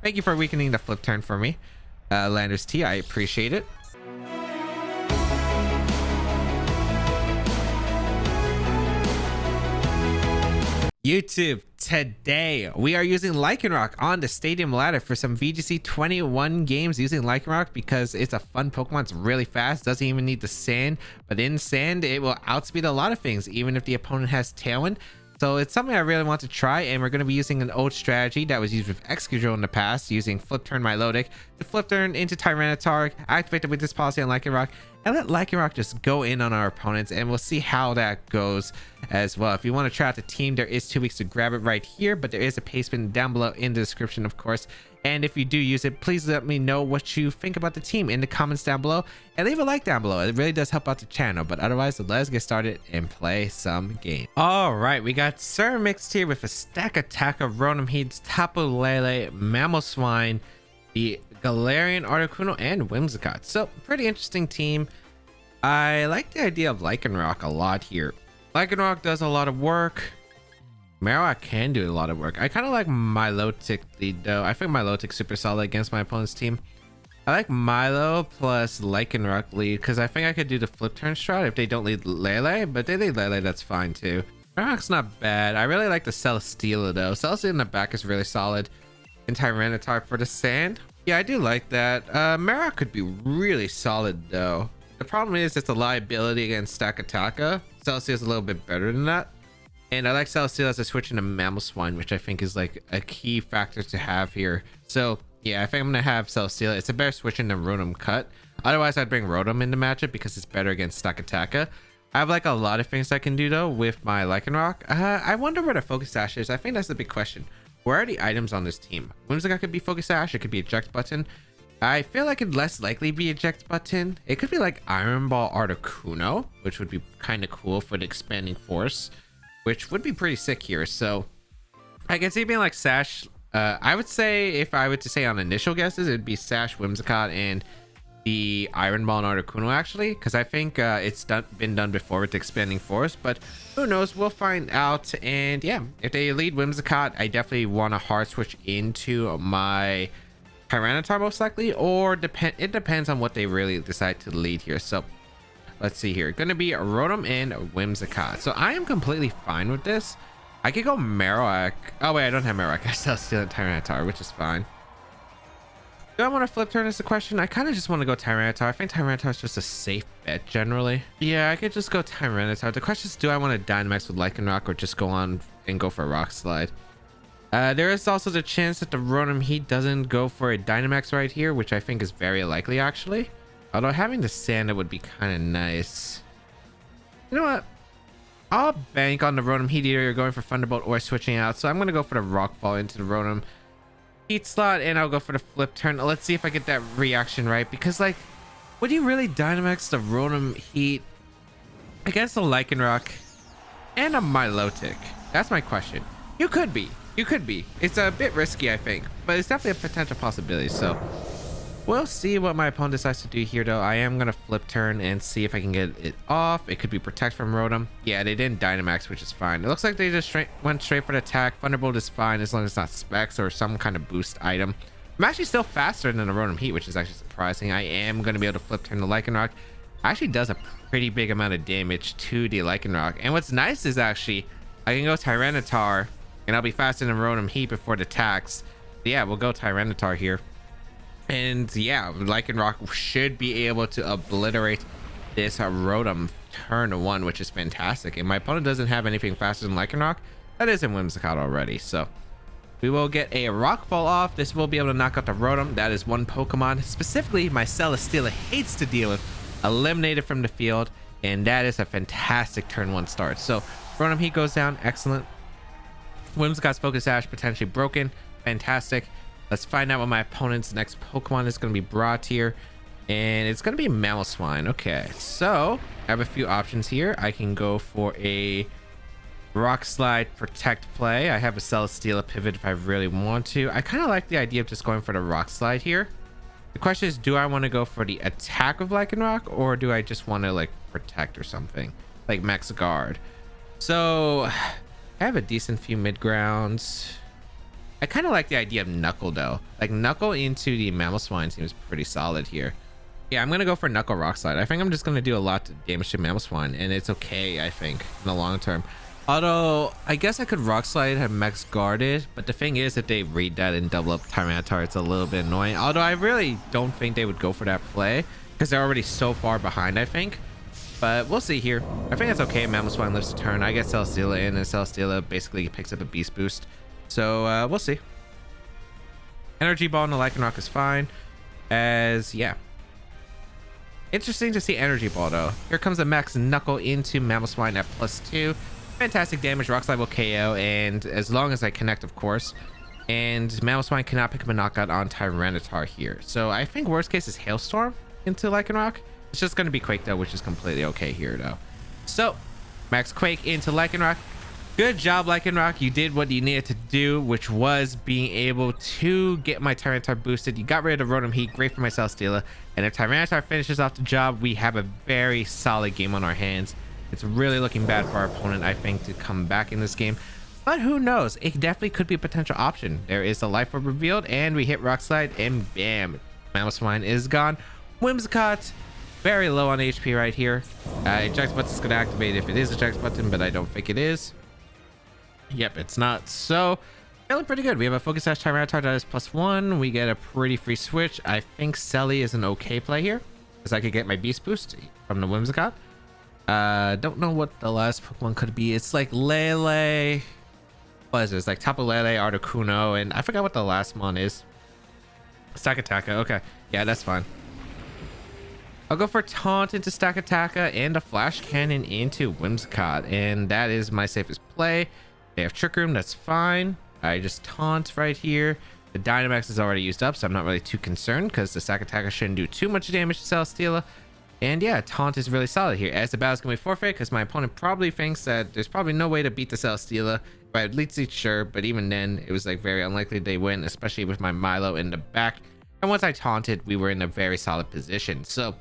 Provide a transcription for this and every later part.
Thank you for weakening the flip turn for me. Landers T, I appreciate it. YouTube, today we are using Lycanroc on the Stadium Ladder for some VGC 21 games using Lycanroc because it's a fun Pokemon. It's really fast, doesn't even need the sand, but in sand it will outspeed a lot of things even if the opponent has Tailwind. So it's something I really want to try, and we're going to be using an old strategy that was used with Excadrill in the past, using Flip Turn Milotic to Flip Turn into Tyranitar, activate with this policy on Lycanroc, and let Lycanroc just go in on our opponents, and we'll see how that goes as well. If you want to try out the team, there is 2 weeks to grab it right here, but there is a pastebin down below in the description, of course. And if you do use it, please let me know what you think about the team in the comments down below, and leave a like down below. It really does help out the channel. But otherwise, let's get started and play some games. All right, we got Sir mixed here with a stack attack of Rotom-Heat, Tapu Lele, Mamoswine, the Galarian Articuno, and Whimsicott. So pretty interesting team. I like the idea of Lycanroc a lot here. Lycanroc does a lot of work. Marowak can do a lot of work. I kind of like Milotic lead though. I think Milotic's super solid against my opponent's team. I like Milo plus Lycanroc lead because I think I could do the flip turn strat if they don't lead Lele, but they lead Lele, that's fine too. Marowak's not bad. I really like the Celesteela though. Celesteela in the back is really solid. And Tyranitar for the sand. Yeah, I do like that. Marowak could be really solid though. The problem is it's a liability against Stack Attacka. Celesteela's a little bit better than that. And I like Celesteela as a switch into Mamoswine, which I think is like a key factor to have here. So yeah, I think I'm gonna have Celesteela. It's a better switch into Rotom Cut. Otherwise, I'd bring Rotom in the matchup because it's better against Stack Attacka. I have like a lot of things I can do though with my Lycanroc. I wonder where the Focus Sash is. I think that's the big question. Where are the items on this team? Whimsicott could be Focus Sash. It could be Eject Button. I feel like it'd less likely be Eject Button. It could be like Iron Ball Articuno, which would be kind of cool for the Expanding Force, which would be pretty sick here. So I can see it being like Sash. I would say if I were to say on initial guesses, it'd be Sash, Whimsicott, and the Iron Ball and Articuno actually, because I think it's been done before with the Expanding Force, but who knows, we'll find out. And yeah, if they lead Whimsicott, I definitely want to hard switch into my Tyranitar most likely, or it depends on what they really decide to lead here. So let's see here. Gonna be Rotom and Whimsicott. So I am completely fine with this. I could go Marowak. Oh wait, I don't have Marowak. I still steal Tyranitar, which is fine. Do I want to flip turn is the question? I kind of just want to go Tyranitar. I think Tyranitar is just a safe bet generally. Yeah, I could just go Tyranitar. The question is, do I want to Dynamax with Lycanroc or just go on and go for a Rock Slide? There is also the chance that the Rotom-Heat doesn't go for a Dynamax right here, which I think is very likely actually. Although having the Sanda would be kind of nice. You know what? I'll bank on the Rotom-Heat either going for Thunderbolt or switching out. So I'm going to go for the Rock Fall into the Rotom-Heat slot, and I'll go for the flip turn. Let's see if I get that reaction right. Because, like, would you really Dynamax the Rotom-Heat against a Lycanroc and a Milotic? That's my question. You could be. You could be. It's a bit risky, I think, but it's definitely a potential possibility. So we'll see what my opponent decides to do here, though. I am going to flip turn and see if I can get it off. It could be Protect from Rotom. Yeah, they didn't Dynamax, which is fine. It looks like they just went straight for the attack. Thunderbolt is fine as long as it's not Specs or some kind of boost item. I'm actually still faster than the Rotom-Heat, which is actually surprising. I am going to be able to flip turn the Lycanroc. Actually does a pretty big amount of damage to the Lycanroc. And what's nice is actually I can go Tyranitar, and I'll be faster than Rotom-Heat before it attacks. Yeah, we'll go Tyranitar here. And yeah, Lycanroc should be able to obliterate this Rotom turn 1, which is fantastic. And my opponent doesn't have anything faster than Lycanroc. That is in Whimsicott already. So we will get a Rock Fall off. This will be able to knock out the Rotom. That is one Pokemon. Specifically, my Celesteela hates to deal with. Eliminated from the field. And that is a fantastic turn 1 start. So Rotom-Heat goes down. Excellent. Whimsicott's Focus Sash potentially broken. Fantastic. Let's find out what my opponent's next Pokemon is going to be brought here. And it's going to be Mamoswine. Okay, so I have a few options here. I can go for a Rock Slide Protect play. I have a Celesteela pivot if I really want to. I kind of like the idea of just going for the Rock Slide here. The question is, do I want to go for the attack of Lycanroc, or do I just want to like protect or something like Max Guard? So I have a decent few mid grounds. I kind of like the idea of Knuckle though. Like Knuckle into the Mamoswine seems pretty solid here. Yeah, I'm gonna go for Knuckle Rock Slide. I think I'm just gonna do a lot of damage to Mamoswine, and it's okay, I think, in the long term. Although I guess I could Rock Slide, have Max guarded, but the thing is, if they read that and double up Tyranitar, it's a little bit annoying. Although I really don't think they would go for that play because they're already so far behind, I think. But we'll see here. I think it's okay. Mamoswine lives a turn. I get Celesteela in, and Celesteela basically picks up a Beast Boost. So we'll see. Energy Ball in the Lycanroc is fine. As yeah. Interesting to see Energy Ball though. Here comes a Max Knuckle into Mamoswine at +2. Fantastic damage. Rock Slide will KO, and as long as I connect, of course. And Mamoswine cannot pick up a knockout on Tyranitar here. So I think worst case is Hailstorm into Lycanroc. It's just going to be Quake though, which is completely okay here though. So Max Quake into Lycanroc. Good job, Lycanroc. You did what you needed to do, which was being able to get my Tyranitar boosted. You got rid of Rotom Heat. Great for my Celesteela. And if Tyranitar finishes off the job, we have a very solid game on our hands. It's really looking bad for our opponent, I think, to come back in this game. But who knows? It definitely could be a potential option. There is a Life Orb revealed, and we hit Rock Slide, and bam, Mamoswine is gone. Whimsicott, very low on HP right here. Eject button is going to activate if it is eject button, but I don't think it is. Yep, it's not. So feeling pretty good. We have a Focus Sash Tyranitar that is +1. We get a pretty free switch. I think Selly is an okay play here, because I could get my Beast Boost from the Whimsicott. Don't know what the last Pokemon could be. It's like Lele. What is it? It's like Tapu Lele, Articuno, and I forgot what the last one is. Stakataka. Okay, yeah, that's fine. I'll go for Taunt into Stakataka and a Flash Cannon into Whimsicott, and that is my safest play. They have Trick Room, that's fine. I just Taunt right here. The Dynamax is already used up, so I'm not really too concerned because the Stakataka shouldn't do too much damage to Celesteela. And yeah, Taunt is really solid here. As the battle's gonna be forfeit, because my opponent probably thinks that there's probably no way to beat the Celesteela. By Levitate, sure, but even then, it was like very unlikely they win, especially with my Milo in the back. And once I taunted, we were in a very solid position. So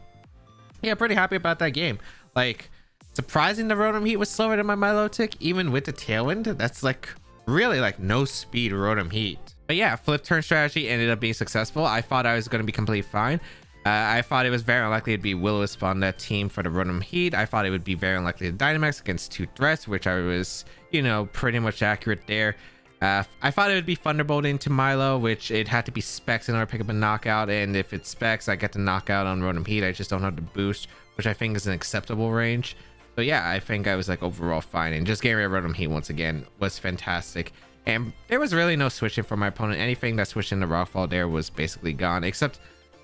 yeah, pretty happy about that game. Like, surprising the Rotom Heat was slower than my Milotic, even with the Tailwind. That's like really like no speed Rotom Heat. But yeah, flip turn strategy ended up being successful. I thought I was going to be completely fine. I thought it was very unlikely it'd be Will-O-Wisp on that team for the Rotom Heat. I thought it would be very unlikely to Dynamax against 2 threats, which I was, you know, pretty much accurate there. I thought it would be Thunderbolt into Milo, which it had to be Specs in order to pick up a knockout. And if it's Specs, I get the knockout on Rotom Heat. I just don't have the boost, which I think is an acceptable range. So yeah, I think I was like overall fine. And just getting rid of Rotom Heat once again was fantastic. And there was really no switching for my opponent. Anything that switched into Rockfall there was basically gone, except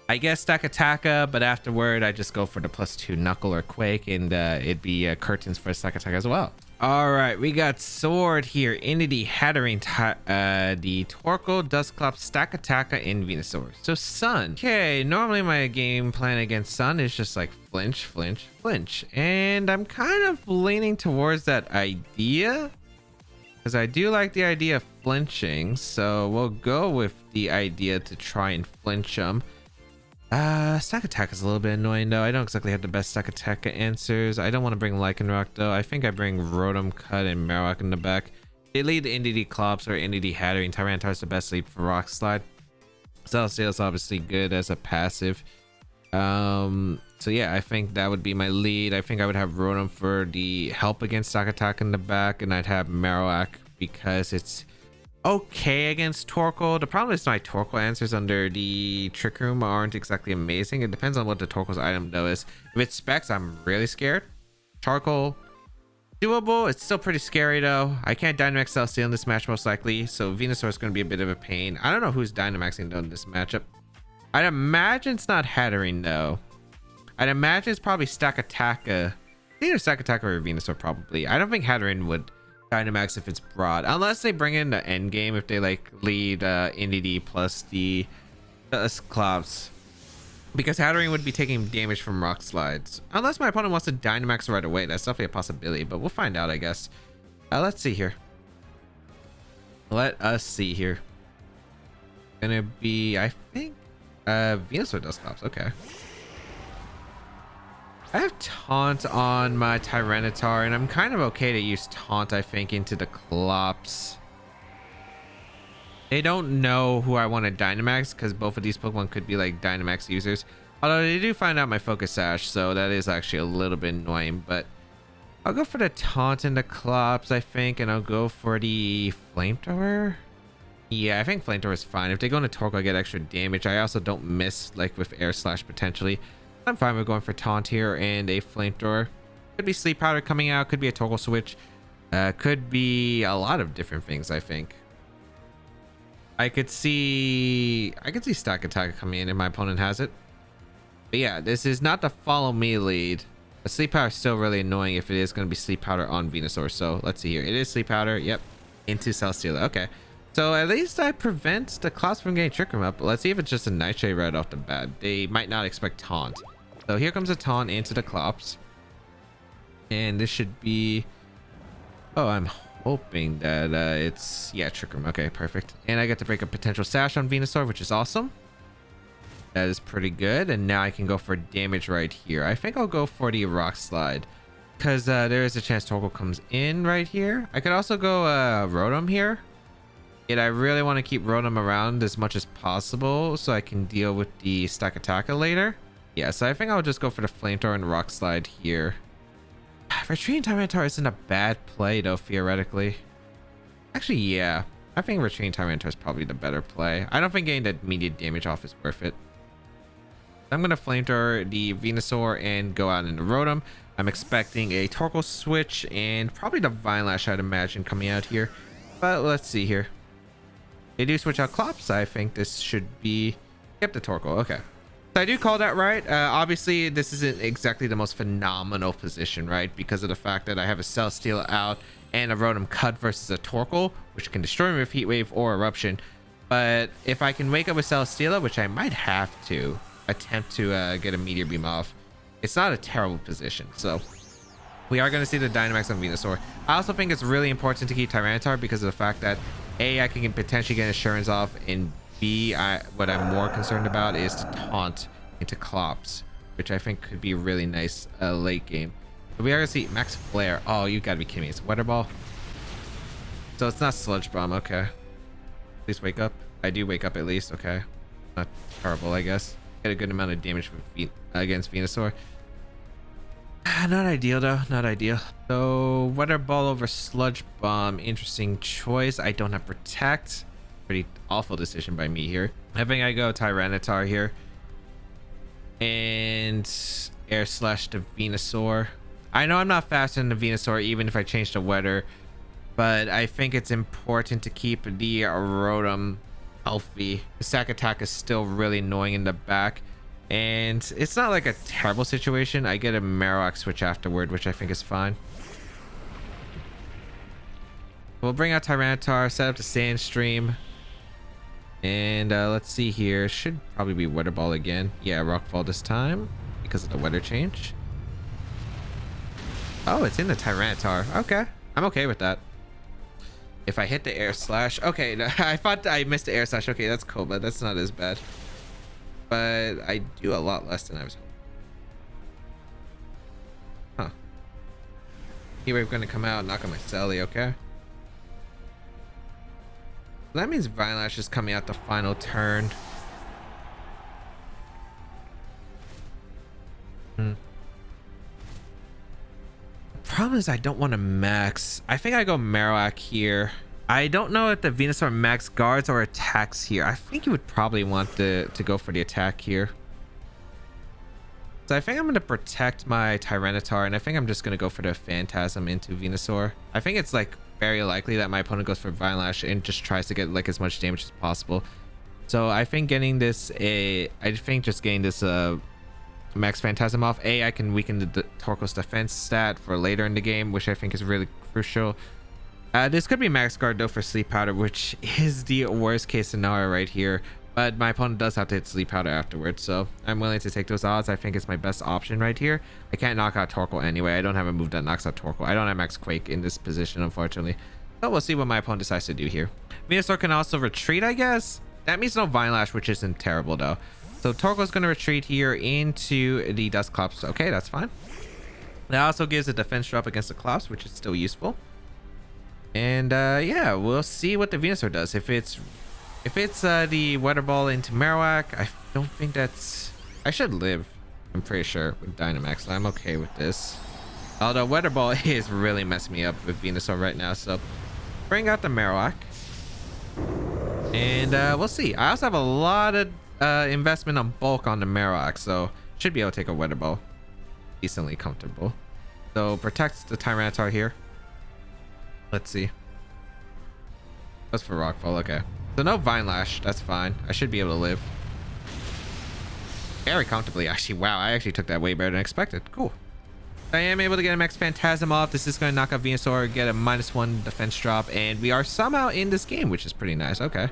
I guess Stakataka, but afterward I just go for the +2 Knuckle or Quake, and it'd be Curtains for Stakataka as well. All right, we got Sword here into the Hattering, the Torkoal, Dusclops, Stakataka, and Venusaur. So Sun. Okay, normally my game plan against Sun is just like flinch, flinch, flinch, and I'm kind of leaning towards that idea because I do like the idea of flinching. So we'll go with the idea to try and flinch them. Stakataka is a little bit annoying though. I don't exactly have the best Stakataka answers. I don't want to bring Lycanroc though. I think I bring Rotom Cut and Marowak in the back. They lead NDD Clops or NDD Hattering. Tyranitar is the best lead for Rock Slide. Celesteela is obviously good as a passive. So yeah, I think that would be my lead. I think I would have Rotom for the help against Stakataka in the back, and I'd have Marowak because it's okay against Torkoal. The problem is my Torkoal answers under the Trick Room aren't exactly amazing. It depends on what the Torkoal's item though is. If it's Specs, I'm really scared. Torkoal, doable. It's still pretty scary though. I can't Dynamax Celesteela in this match most likely, so Venusaur is going to be a bit of a pain. I don't know who's Dynamaxing though in this matchup. I'd imagine it's not Hattering though. I'd imagine it's probably Stakataka. Either Stakataka or Venusaur probably. I don't think Hattering would Dynamax if it's broad, unless they bring in the end game, if they like lead NDD plus the Clops, because Hattering would be taking damage from Rock Slides. Unless my opponent wants to Dynamax right away, that's definitely a possibility, but we'll find out, I guess. Let's see here. Let us see here. Gonna be, I think, Venusaur does Clops. Okay. I have Taunt on my Tyranitar, and I'm kind of okay to use Taunt, I think, into the Clops. They don't know who I want to Dynamax because both of these Pokemon could be like Dynamax users. Although they do find out my Focus Sash, so that is actually a little bit annoying. But I'll go for the Taunt and the Clops, I think, and I'll go for the Flamethrower. Yeah, I think Flamethrower is fine. If they go into Torkoal, I get extra damage. I also don't miss like with Air Slash potentially. I'm fine with going for Taunt here and a Flamethrower. Could be Sleep Powder coming out. Could be a Torkoal switch. Could be a lot of different things, I think. I could see Stack Attack coming in if my opponent has it. But yeah, this is not the follow me lead. The Sleep Powder is still really annoying if it is going to be Sleep Powder on Venusaur. So let's see here. It is Sleep Powder. Yep. Into Celesteela. Okay. So at least I prevent the Clouds from getting Trick Room up. But let's see if it's just a Nightshade right off the bat. They might not expect Taunt. So here comes a Taunt into the Clops. And this should be... Oh, I'm hoping that it's... Yeah, Trick Room. Okay, perfect. And I get to break a potential Sash on Venusaur, which is awesome. That is pretty good. And now I can go for damage right here. I think I'll go for the Rock Slide. Because there is a chance Torkoal comes in right here. I could also go Rotom here. Yet I really want to keep Rotom around as much as possible so I can deal with the Stack Attacker later. Yeah, so I think I'll just go for the Flamethrower and Rock Slide here. Retreating Tyranitar isn't a bad play though, theoretically. Actually, yeah. I think Retreating Tyranitar is probably the better play. I don't think getting the immediate damage off is worth it. I'm going to Flamethrower the Venusaur and go out into Rotom. I'm expecting a Torkoal switch and probably the Vine Lash, I'd imagine, coming out here. But let's see here. They do switch out Clops. I think this should be... Yep, the Torkoal. Okay. So I do call that right. Obviously, this isn't exactly the most phenomenal position, right? Because of the fact that I have a Celesteela out and a Rotom cut versus a Torkoal, which can destroy me with Heat Wave or Eruption. But if I can wake up with Celesteela, which I might have to attempt to get a Meteor Beam off, it's not a terrible position. So we are going to see the Dynamax on Venusaur. I also think it's really important to keep Tyranitar because of the fact that A, I can potentially get Insurance off, and B, what I'm more concerned about is to Taunt into Clops, which I think could be really nice late game. But we are going to see Max Flare. Oh, you got to be kidding me. It's Weather Ball. So it's not Sludge Bomb. Okay. Please wake up. I do wake up at least. Okay. Not terrible, I guess. Get a good amount of damage with against Venusaur. Not ideal though, not ideal. So Weather Ball over Sludge Bomb, interesting choice. I don't have Protect. Pretty awful decision by me here. I think I go Tyranitar here and Air Slash to Venusaur. I know I'm not faster than the Venusaur even if I change the weather, but I think it's important to keep the Rotom healthy. The Stack Attack is still really annoying in the back. And it's not like a terrible situation. I get a Marowak switch afterward, which I think is fine. We'll bring out Tyranitar, set up the Sandstream. And let's see here. Should probably be Weather Ball again. Yeah, Rockfall this time because of the weather change. Oh, it's in the Tyranitar. Okay. I'm okay with that. If I hit the Air Slash. Okay, I thought I missed the Air Slash. Okay, that's cool, but that's not as bad. But I do a lot less than I was hoping. Huh. Heat Wave gonna come out and knock on my Celly, okay? That means Vine Lash is coming out the final turn. The problem is I don't want to max. I think I go Marowak here. I don't know if the Venusaur max guards or attacks here. I think you would probably want to go for the attack here. So I think I'm going to protect my Tyranitar, and I think I'm just going to go for the Phantasm into Venusaur. I think it's like very likely that my opponent goes for Vine Lash and just tries to get like as much damage as possible. So I think getting this max Phantasm off. I can weaken the Torkoal's defense stat for later in the game, which I think is really crucial. This could be max guard though for Sleep Powder, which is the worst case scenario right here. But my opponent does have to hit Sleep Powder afterwards, so I'm willing to take those odds. I think it's my best option right here. I can't knock out Torkoal anyway. I don't have a move that knocks out Torkoal. I don't have max Quake in this position, unfortunately. So we'll see what my opponent decides to do here. Venusaur can also retreat, I guess. That means no Vine Lash, which isn't terrible though. So Torkoal's going to retreat here into the Dusclops. Okay, that's fine. That also gives a defense drop against the Clops, which is still useful. And yeah, we'll see what the Venusaur does. If it's If it's the Weather Ball into Marowak, I don't think that's... I should live, I'm pretty sure, with Dynamax, so I'm okay with this. Although Weather Ball is really messing me up with Venusaur right now, so bring out the Marowak. And we'll see. I also have a lot of investment on bulk on the Marowak, so should be able to take a Weather Ball. Decently comfortable. So protects the Tyranitar here. Let's see. That's for Rockfall, okay. So no Vine Lash, that's fine. I should be able to live. Very comfortably, actually. Wow, I actually took that way better than expected. Cool. I am able to get a Max Phantasm off. This is going to knock out Venusaur, get a -1 defense drop, and we are somehow in this game, which is pretty nice. Okay.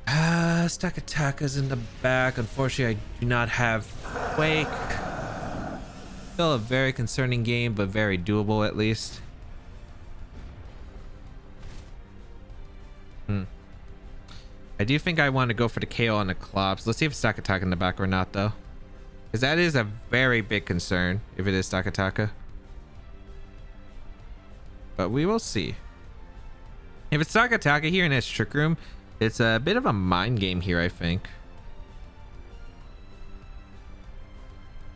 Stakataka's in the back. Unfortunately, I do not have Quake. Still a very concerning game, but very doable at least. I do think I want to go for the KO on the Clops. Let's see if it's Stakataka in the back or not, though. Because that is a very big concern if it is Stakataka. But we will see. If it's Stakataka here in its Trick Room, it's a bit of a mind game here, I think.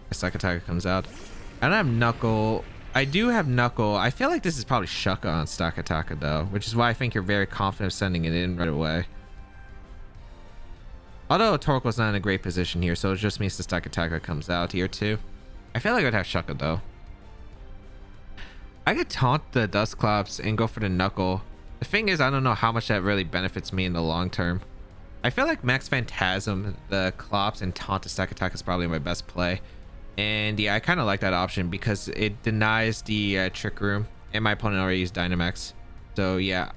Stakataka comes out. I don't have Knuckle. I do have Knuckle. I feel like this is probably Shuka on Stakataka, though, which is why I think you're very confident of sending it in right away. Although Torkoal's not in a great position here, so it just means the Stakataka comes out here too. I feel like I'd have Shuka though. I could taunt the Dusclops and go for the Knuckle. The thing is, I don't know how much that really benefits me in the long term. I feel like Max Phantasm, the Clops, and taunt the Stakataka is probably my best play. And yeah, I kind of like that option because it denies the Trick Room, and my opponent already used Dynamax. So yeah.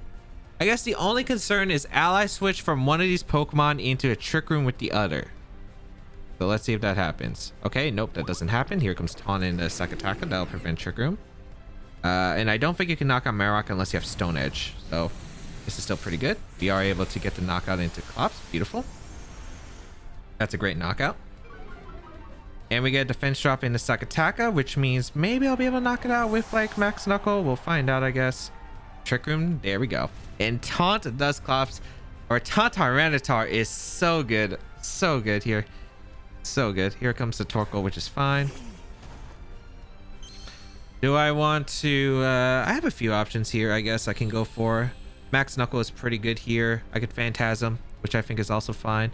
I guess the only concern is ally switch from one of these Pokemon into a Trick Room with the other. So let's see if that happens. Okay, nope, that doesn't happen. Here comes Taunt and Stakataka. That'll prevent Trick Room. And I don't think you can knock out Marowak unless you have Stone Edge. So this is still pretty good. We are able to get the knockout into Clops. Beautiful. That's a great knockout. And we get a defense drop into Stakataka, which means maybe I'll be able to knock it out with like Max Knuckle. We'll find out, I guess. Trick Room, there we go. And Taunt Dusclops or Taunt Tyranitar is so good. So good here. So good. Here comes the Torkoal, which is fine. Do I want to... I have a few options here, I guess I can go for. Max Knuckle is pretty good here. I could Phantasm, which I think is also fine.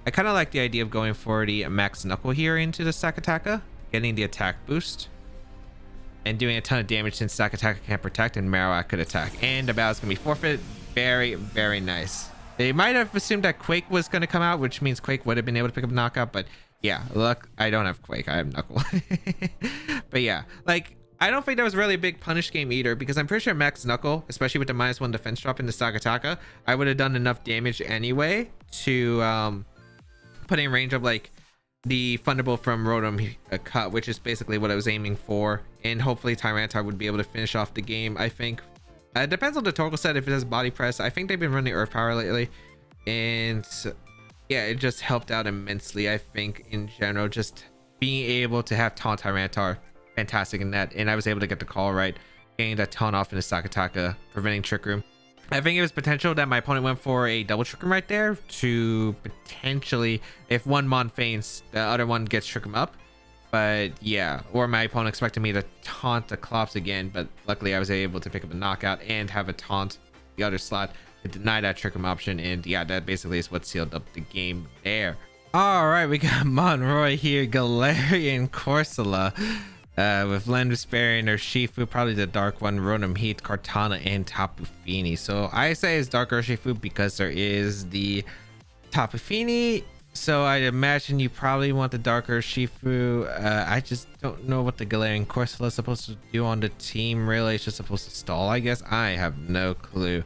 I kind of like the idea of going for the Max Knuckle here into the Stakataka, getting the attack boost. And doing a ton of damage since Stakataka can't protect and Marowak could attack. And the battle's going to be forfeit. Very, very nice. They might have assumed that Quake was going to come out, which means Quake would have been able to pick up knockout. But yeah, look, I don't have Quake. I have Knuckle. But yeah, like, I don't think that was really a big punish game either, because I'm pretty sure Max Knuckle, especially with the -1 defense drop into Stakataka, I would have done enough damage anyway to put in range of like the Thunderbolt from Rotom cut, which is basically what I was aiming for. And hopefully Tyranitar would be able to finish off the game, I think. It depends on the Torkoal set if it has body press. I think they've been running Earth Power lately. And yeah, it just helped out immensely, I think, in general. Just being able to have Taunt Tyranitar, fantastic in that. And I was able to get the call right, getting that Taunt off into Stakataka, preventing Trick Room. I think it was potential that my opponent went for a double Trick Room right there to potentially, if one Mon faints, the other one gets Trick Room up. But yeah, or my opponent expected me to taunt the Clops again, but luckily I was able to pick up a knockout and have a taunt the other slot to deny that Trick Room option. And yeah, that basically is what sealed up the game there. All right, we got Monroy here, Galarian Corsola. With Landwisparian or Shifu, probably the dark one, Rotom Heat, Kartana, and Tapu Fini. So I say it's dark Urshifu because there is the Tapu Fini. So I imagine you probably want the darker Shifu. I just don't know what the Galarian Corsola is supposed to do on the team, really. It's just supposed to stall, I guess. I have no clue.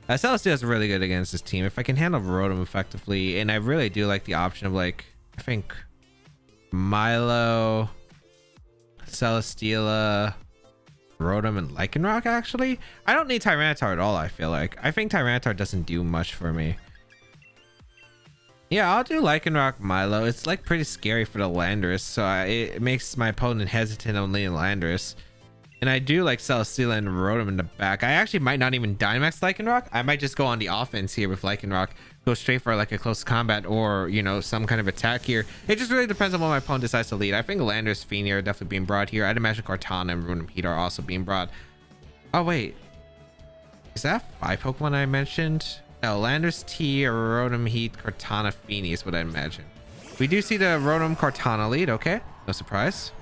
Celesteela is really good against this team. If I can handle Rotom effectively, and I really do like the option of, like, I think Milo, Celesteela, Rotom, and Lycanroc, actually. I don't need Tyranitar at all, I feel like. I think Tyranitar doesn't do much for me. Yeah, I'll do Lycanroc Milo. It's like pretty scary for the Landorus, so it makes my opponent hesitant on leading Landorus. And I do like Celesteela and Rotom in the back. I actually might not even Dynamax Lycanroc. I might just go on the offense here with Lycanroc. Go straight for like a close combat or, you know, some kind of attack here. It just really depends on what my opponent decides to lead. I think Landorus, Feeny are definitely being brought here. I'd imagine Kartana and Rotom-Heat are also being brought. Oh, wait. Is that 5 Pokemon I mentioned? No, Landorus, T, Rotom-Heat, Kartana, Feeny is what I imagine. We do see the Rotom Kartana lead. Okay. No surprise.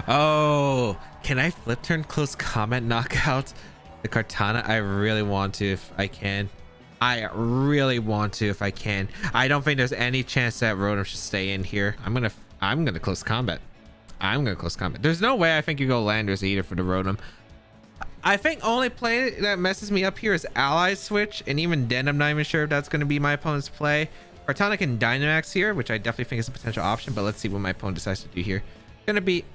Oh, can I flip turn close combat knockout the Kartana? I really want to if I can. I really want to if I can. I don't think there's any chance that Rotom should stay in here. I'm gonna close combat. I'm gonna close combat. There's no way I think you go Landorus either for the Rotom. I think only play that messes me up here is Ally Switch, and even then I'm not even sure if that's gonna be my opponent's play. Kartana can Dynamax here, which I definitely think is a potential option, but let's see what my opponent decides to do here. Gonna be...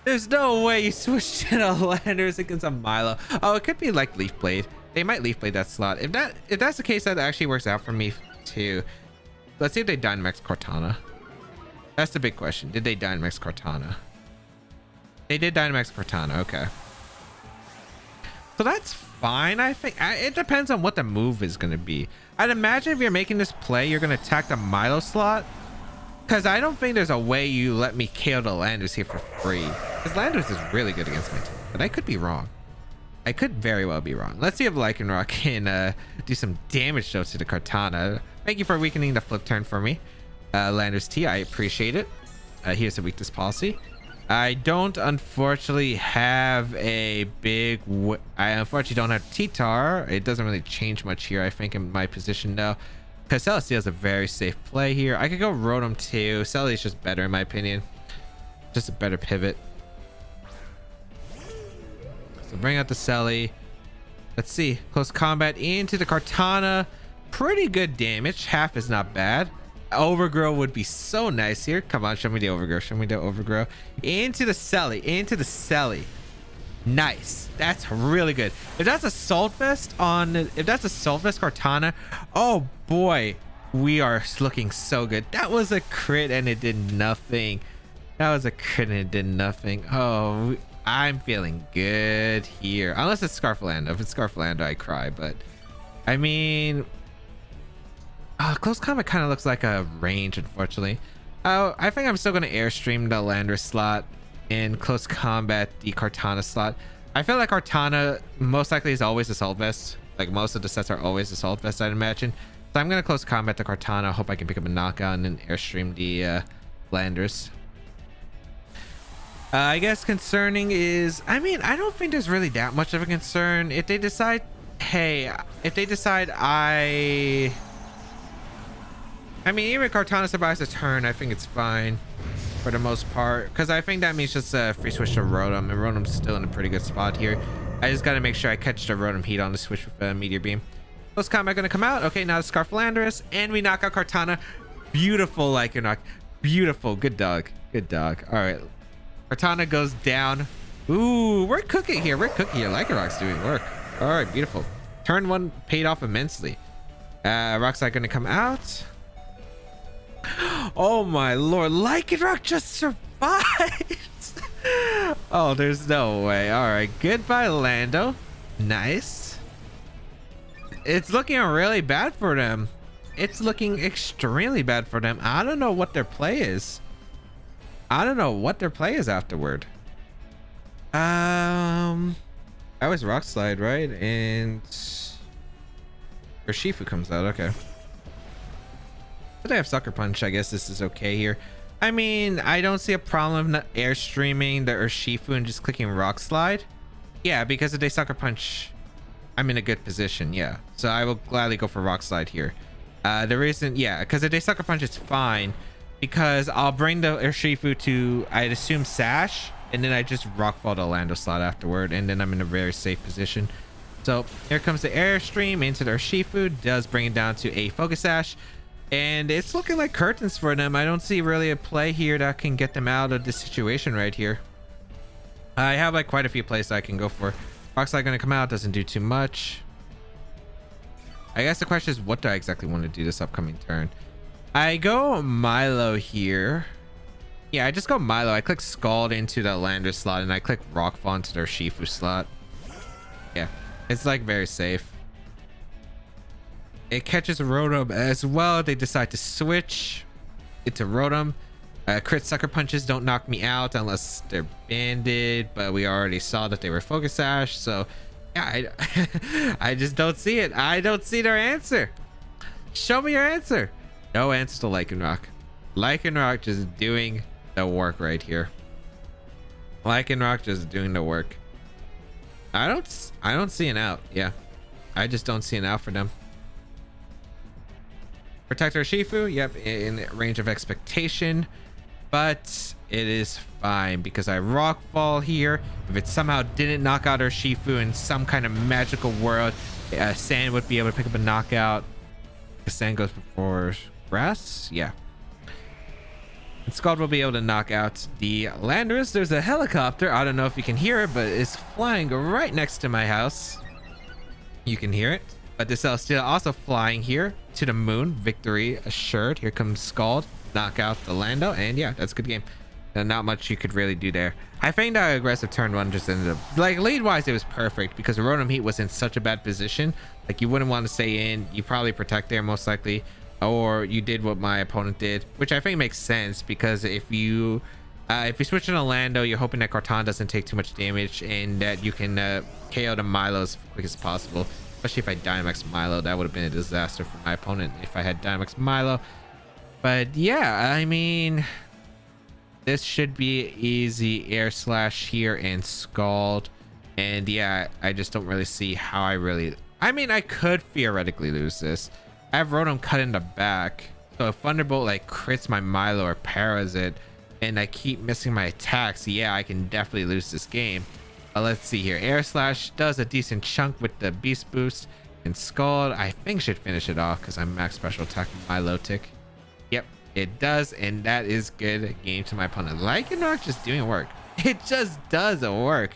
There's no way you switched in a Landorus against a Milo. Oh, it could be like Leaf Blade. They might Leaf Blade that slot. If that's the case, that actually works out for me too. Let's see if they Dynamax Kartana. That's the big question. Did they Dynamax Kartana? They did Dynamax Kartana. Okay. So that's fine. I think it depends on what the move is going to be. I'd imagine if you're making this play, you're going to attack the Milo slot. Because I don't think there's a way you let me KO the Landorus here for free. Because Landorus is really good against my team. But I could be wrong. I could very well be wrong. Let's see if Lycanroc can do some damage though to the Kartana. Thank you for weakening the flip turn for me. Landorus T, I appreciate it. Here's the weakness policy. I don't unfortunately have a big... I unfortunately don't have T-Tar. It doesn't really change much here, I think, in my position now. Because Celesteela is a very safe play here. I could go Rotom too. Celesteela is just better in my opinion. Just a better pivot. So bring out the Celly. Let's see. Close combat into the Kartana. Pretty good damage. Half is not bad. Overgrow would be so nice here. Come on, show me the Overgrow. Show me the Overgrow. Into the Celly. Into the Celly. Nice. That's really good. If that's a Salt Vest on... If that's a Salt Vest Kartana... Oh, boy. We are looking so good. That was a crit and it did nothing. That was a crit and it did nothing. Oh, I'm feeling good here. Unless it's Scarflando. If it's Scarflando, I cry. But, I mean... close combat kind of looks like a range, unfortunately. Oh, I think I'm still going to Airstream the Landorus slot in close combat the Kartana slot. I feel like Kartana most likely is always Assault Vest. Like most of the sets are always Assault Vest, I'd imagine. So I'm going to close combat the Kartana. Hope I can pick up a knockout and then Airstream the Landorus. I guess concerning is... I mean, I don't think there's really that much of a concern. If they decide... Hey, if they decide I mean, even if Kartana survives a turn, I think it's fine for the most part. Because I think that means just a free switch to Rotom. And Rotom's still in a pretty good spot here. I just got to make sure I catch the Rotom Heat on the switch with a Meteor Beam. Close combat going to come out. Okay, now the Scarf Landorus. And we knock out Kartana. Beautiful Lycanroc. Beautiful. Good dog. Good dog. All right. Kartana goes down. Ooh, we're cooking here. We're cooking here. Lycanroc's doing work. All right, beautiful. Turn 1 paid off immensely. Rock Slide going to come out. Oh my lord, Lycanroc just survived. Oh, there's no way. All right, goodbye Lando. Nice. It's looking really bad for them. It's looking extremely bad for them. I don't know what their play is. I don't know what their play is afterward. I was Rock Slide, right? And Urshifu comes out. Okay. But I have Sucker Punch. I guess this is okay here. I mean, I don't see a problem of not airstreaming the Urshifu and just clicking Rock Slide. Yeah, because if they Sucker Punch, I'm in a good position. Yeah, so I will gladly go for Rock Slide here. The reason, yeah, because if they Sucker Punch, it's fine. Because I'll bring the Urshifu to, I'd assume, Sash. And then I just Rockfall the Lando slot afterward. And then I'm in a very safe position. So here comes the Airstream into the Urshifu. Does bring it down to a Focus Sash. And it's looking like curtains for them. I don't see really a play here that can get them out of this situation right here. I have like quite a few plays that I can go for. Rock Slide going to come out. Doesn't do too much. I guess the question is, what do I exactly want to do this upcoming turn? I go Milo here. Yeah, I just go Milo. I click Scald into the Lander slot, and I click Rockfall into their Shifu slot. Yeah, it's like very safe. It catches Rotom as well. They decide to switch into Rotom. Crit Sucker Punches don't knock me out unless they're banded, but we already saw that they were Focus Sash, so yeah, I just don't see it. I don't see their answer. Show me your answer. No answer to Lycanroc. Lycanroc just doing the work right here. Lycanroc just doing the work. I don't see an out. Yeah, I just don't see an out for them. Protect our Shifu. Yep, in range of expectation, but it is fine because I Rock Fall here. If it somehow didn't knock out our Shifu in some kind of magical world, Sand would be able to pick up a knockout. The Sand goes before Grass. Yeah. And Scald will be able to knock out the Landorus. There's a helicopter. I don't know if you can hear it, but it's flying right next to my house. You can hear it. But the Celesteela also flying here to the moon. Victory assured. Here comes Scald. Knock out the Lando. And yeah, that's a good game. And not much you could really do there. I think that aggressive turn one just ended up... Like, lead-wise, it was perfect because Rotom Heat was in such a bad position. Like, you wouldn't want to stay in. You probably protect there, most likely. Or you did what my opponent did, which I think makes sense because if you switch in a Lando, you're hoping that Kartan doesn't take too much damage and that you can KO the Milo as quick as possible. Especially if I Dynamax Milo, that would have been a disaster for my opponent if I had Dynamax Milo. But yeah, I mean, this should be easy. Air Slash here and Scald, and yeah, I just don't really see how I mean, I could theoretically lose this. I have Rotom cut in the back, so if Thunderbolt like crits my Milo or paras it, and I keep missing my attacks, yeah, I can definitely lose this game. Let's see here. Air Slash does a decent chunk with the Beast Boost, and Scald I think should finish it off because I'm max special attack Milotic. Yep, it does, and that is good game to my opponent. Lycanroc just doing work. It just does work.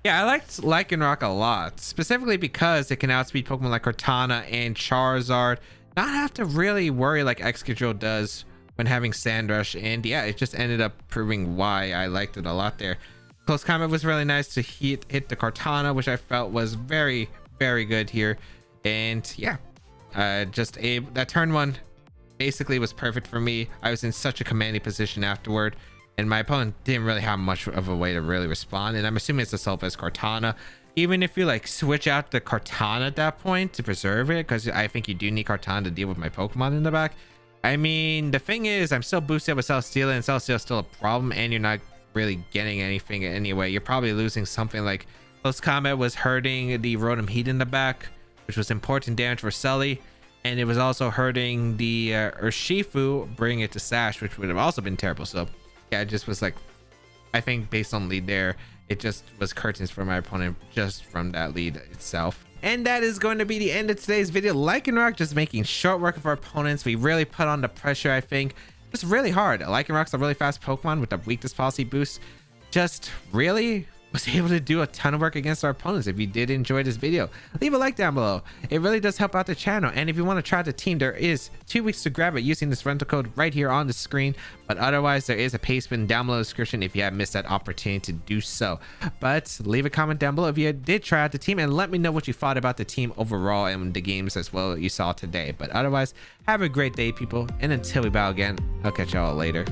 Yeah, I liked Lycanroc a lot, specifically because it can outspeed Pokemon like Cortana and Charizard, not have to really worry like Excadrill does when having Sandrush, and yeah, it just ended up proving why I liked it a lot there. Close Combat was really nice to hit the Cortana, which I felt was very, very good here, and yeah, that turn one basically was perfect for me. I was in such a commanding position afterward, and my opponent didn't really have much of a way to really respond, and I'm assuming it's a self-as Cortana. Even if you like switch out the Cortana at that point to preserve it, because I think you do need Cortana to deal with my Pokemon in the back. I mean, the thing is, I'm still boosted with Celesteela, and Celesteela is still a problem, and you're not really getting anything anyway. You're probably losing something like Close Combat was hurting the Rotom Heat in the back, which was important damage for Selly, and it was also hurting the Urshifu, bringing it to Sash, which would have also been terrible. So yeah, it just was like, I think based on lead there, it just was curtains for my opponent just from that lead itself. And that is going to be the end of today's video. Lycanroc just making short work of our opponents. We really put on the pressure, I think. Just really hard. Lycanroc's a really fast Pokemon with the weakness policy boost. Just really was able to do a ton of work against our opponents. If you did enjoy this video, leave a like down below. It really does help out the channel. And if you want to try the team, there is 2 weeks to grab it using this rental code right here on the screen. But otherwise, there is a pay spin down below in the description if you have missed that opportunity to do so. But leave a comment down below if you did try out the team, and let me know what you thought about the team overall and the games as well that you saw today. But otherwise, have a great day, people. And until we battle again, I'll catch y'all later.